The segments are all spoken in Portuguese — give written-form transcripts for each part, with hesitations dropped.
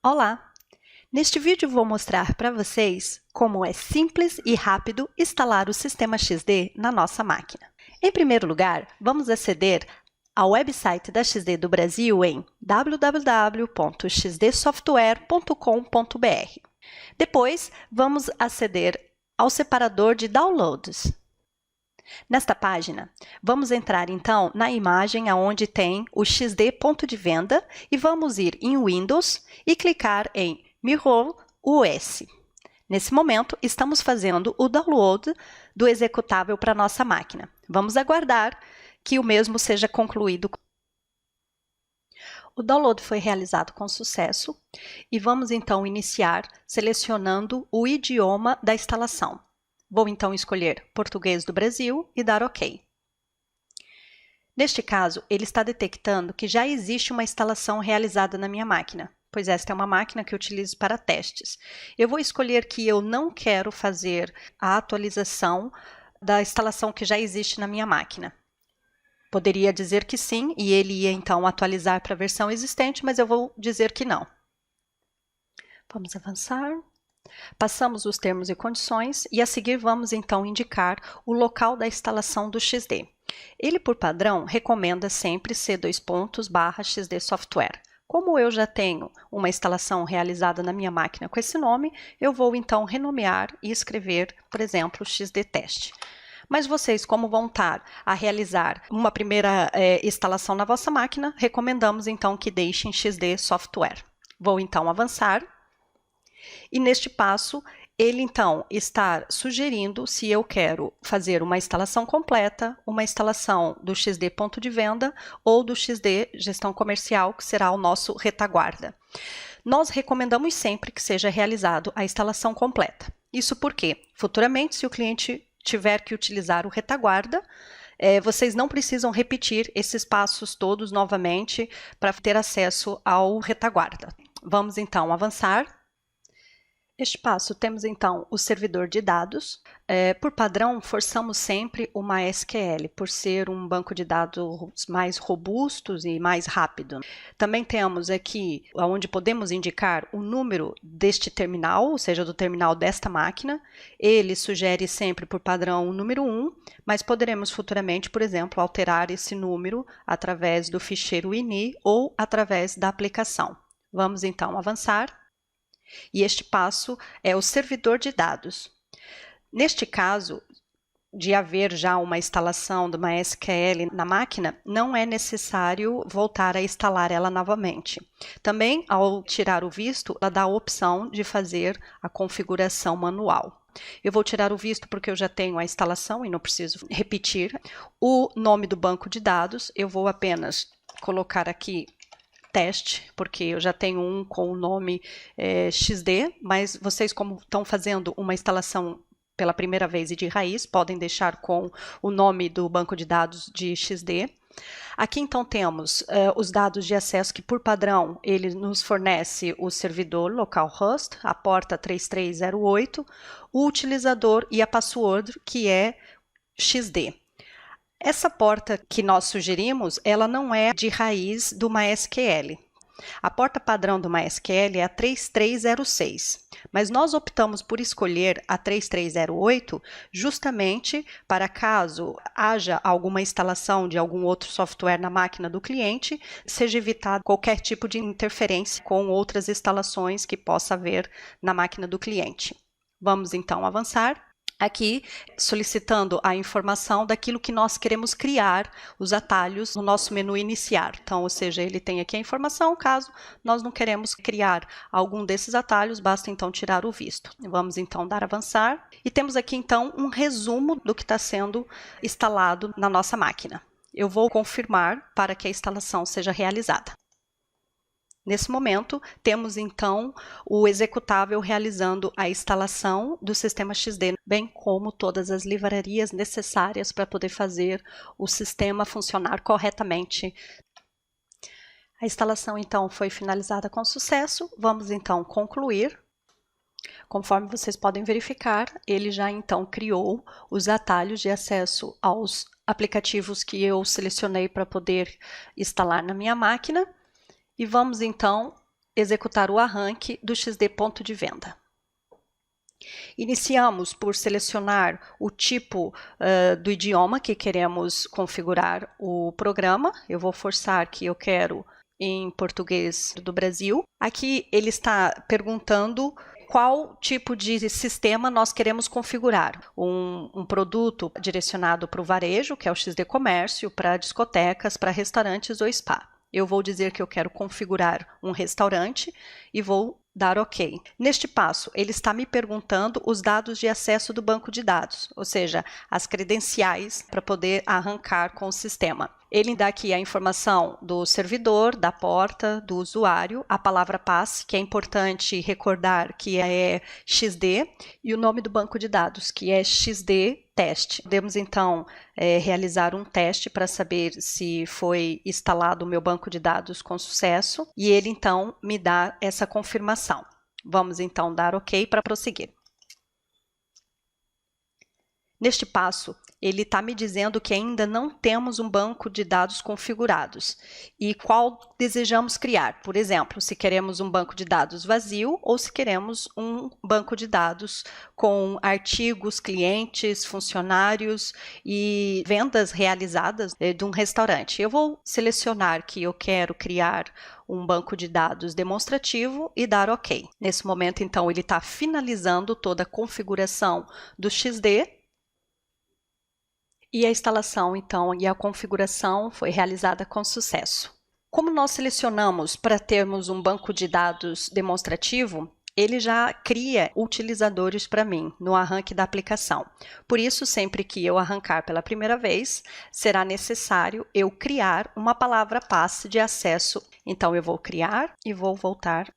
Olá! Neste vídeo vou mostrar para vocês como é simples e rápido instalar o sistema XD na nossa máquina. Em primeiro lugar, vamos aceder ao website da XD do Brasil em www.xdsoftware.com.br. Depois, vamos aceder ao separador de downloads. Nesta página, vamos entrar então na imagem onde tem o XD ponto de venda e vamos ir em Windows e clicar em Mirror OS. Nesse momento, estamos fazendo o download do executável para a nossa máquina. Vamos aguardar que o mesmo seja concluído. O download foi realizado com sucesso e vamos então iniciar selecionando o idioma da instalação. Vou então escolher Português do Brasil e dar OK. Neste caso, ele está detectando que já existe uma instalação realizada na minha máquina, pois esta é uma máquina que eu utilizo para testes. Eu vou escolher que eu não quero fazer a atualização da instalação que já existe na minha máquina. Poderia dizer que sim, e ele ia então atualizar para a versão existente, mas eu vou dizer que não. Vamos avançar. Passamos os termos e condições e a seguir vamos então indicar o local da instalação do XD. Ele, por padrão, recomenda sempre C:/XD Software. Como eu já tenho uma instalação realizada na minha máquina com esse nome, eu vou então renomear e escrever, por exemplo, XD Teste. Mas vocês, como vão estar a realizar uma primeira instalação na vossa máquina, recomendamos então que deixem XD Software. Vou então avançar. E neste passo, ele então está sugerindo se eu quero fazer uma instalação completa, uma instalação do XD ponto de venda ou do XD gestão comercial, que será o nosso retaguarda. Nós recomendamos sempre que seja realizado a instalação completa. Isso porque, futuramente, se o cliente tiver que utilizar o retaguarda, vocês não precisam repetir esses passos todos novamente para ter acesso ao retaguarda. Vamos então avançar. Neste passo, temos então o servidor de dados. Por padrão, forçamos sempre o MySQL, por ser um banco de dados mais robusto e mais rápido. Também temos aqui onde podemos indicar o número deste terminal, ou seja, do terminal desta máquina. Ele sugere sempre por padrão o número 1, mas poderemos futuramente, por exemplo, alterar esse número através do ficheiro ini ou através da aplicação. Vamos então avançar. E este passo é o servidor de dados. Neste caso, de haver já uma instalação do MySQL na máquina, não é necessário voltar a instalar ela novamente. Também, ao tirar o visto, ela dá a opção de fazer a configuração manual. Eu vou tirar o visto porque eu já tenho a instalação e não preciso repetir. O nome do banco de dados, eu vou apenas colocar aqui teste, porque eu já tenho um com o nome XD, mas vocês, como estão fazendo uma instalação pela primeira vez e de raiz, podem deixar com o nome do banco de dados de XD. Aqui então temos os dados de acesso que, por padrão, ele nos fornece o servidor localhost, a porta 3308, o utilizador e a password, que é XD. Essa porta que nós sugerimos, ela não é de raiz do MySQL. A porta padrão do MySQL é a 3306, mas nós optamos por escolher a 3308 justamente para caso haja alguma instalação de algum outro software na máquina do cliente, seja evitado qualquer tipo de interferência com outras instalações que possa haver na máquina do cliente. Vamos então avançar. Aqui, solicitando a informação daquilo que nós queremos criar, os atalhos no nosso menu iniciar. Então, ou seja, ele tem aqui a informação, caso nós não queremos criar algum desses atalhos, basta então tirar o visto. Vamos então dar avançar. E temos aqui então um resumo do que está sendo instalado na nossa máquina. Eu vou confirmar para que a instalação seja realizada. Nesse momento, temos então o executável realizando a instalação do sistema XD, bem como todas as livrarias necessárias para poder fazer o sistema funcionar corretamente. A instalação então foi finalizada com sucesso. Vamos então concluir. Conforme vocês podem verificar, ele já então criou os atalhos de acesso aos aplicativos que eu selecionei para poder instalar na minha máquina. E vamos então executar o arranque do XD ponto de venda. Iniciamos por selecionar o tipo do idioma que queremos configurar o programa. Eu vou forçar que eu quero em português do Brasil. Aqui ele está perguntando qual tipo de sistema nós queremos configurar. Um produto direcionado para o varejo, que é o XD Comércio, para discotecas, para restaurantes ou spa. Eu vou dizer que eu quero configurar um restaurante e vou dar OK. Neste passo, ele está me perguntando os dados de acesso do banco de dados, ou seja, as credenciais para poder arrancar com o sistema. Ele dá aqui a informação do servidor, da porta, do usuário, a palavra passe, que é importante recordar que é XD, e o nome do banco de dados, que é XD teste. Podemos então realizar um teste para saber se foi instalado o meu banco de dados com sucesso, e ele então me dá essa confirmação. Vamos então dar OK para prosseguir. Neste passo, ele está me dizendo que ainda não temos um banco de dados configurados e qual desejamos criar. Por exemplo, se queremos um banco de dados vazio ou se queremos um banco de dados com artigos, clientes, funcionários e vendas realizadas de um restaurante. Eu vou selecionar que eu quero criar um banco de dados demonstrativo e dar OK. Nesse momento, então, ele está finalizando toda a configuração do XD. E a instalação, então, e a configuração foi realizada com sucesso. Como nós selecionamos para termos um banco de dados demonstrativo, ele já cria utilizadores para mim no arranque da aplicação. Por isso, sempre que eu arrancar pela primeira vez, será necessário eu criar uma palavra passe de acesso. Então, eu vou criar e vou voltar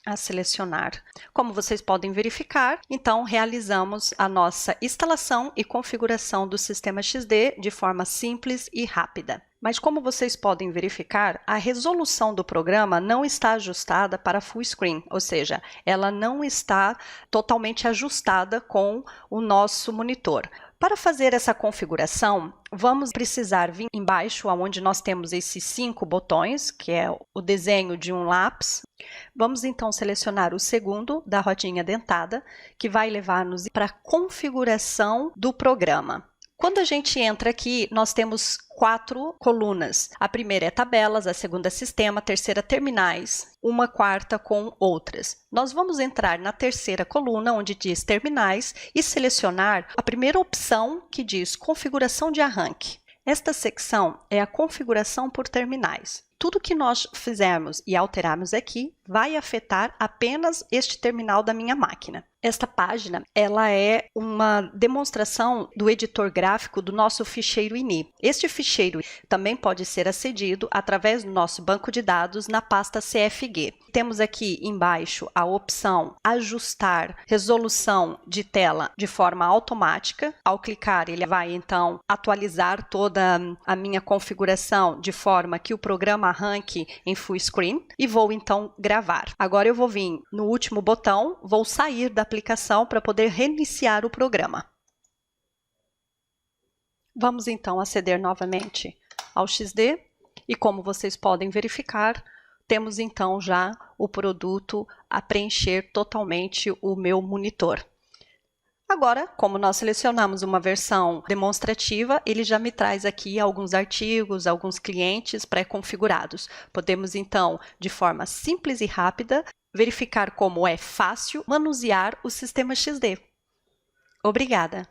a selecionar. Como vocês podem verificar, então realizamos a nossa instalação e configuração do sistema XD de forma simples e rápida. Mas como vocês podem verificar, a resolução do programa não está ajustada para full screen, ou seja, ela não está totalmente ajustada com o nosso monitor. Para fazer essa configuração, vamos precisar vir embaixo, onde nós temos esses 5 botões, que é o desenho de um lápis. Vamos então selecionar o segundo da rodinha dentada, que vai levar-nos para a configuração do programa. Quando a gente entra aqui, nós temos 4 colunas. A primeira é tabelas, a segunda é sistema, a terceira terminais, uma quarta com outras. Nós vamos entrar na terceira coluna, onde diz terminais, e selecionar a primeira opção que diz configuração de arranque. Esta secção é a configuração por terminais. Tudo que nós fizermos e alterarmos aqui vai afetar apenas este terminal da minha máquina. Esta página, ela é uma demonstração do editor gráfico do nosso ficheiro ini. Este ficheiro também pode ser acedido através do nosso banco de dados na pasta CFG. Temos aqui embaixo a opção ajustar resolução de tela de forma automática. Ao clicar, ele vai então atualizar toda a minha configuração de forma que o programa arranque em full screen e vou então gravar. Agora eu vou vir no último botão, vou sair da aplicação para poder reiniciar o programa. Vamos então aceder novamente ao XD e como vocês podem verificar, temos então já o produto a preencher totalmente o meu monitor. Agora, como nós selecionamos uma versão demonstrativa, ele já me traz aqui alguns artigos, alguns clientes pré-configurados. Podemos então, de forma simples e rápida, verificar como é fácil manusear o sistema XD. Obrigada!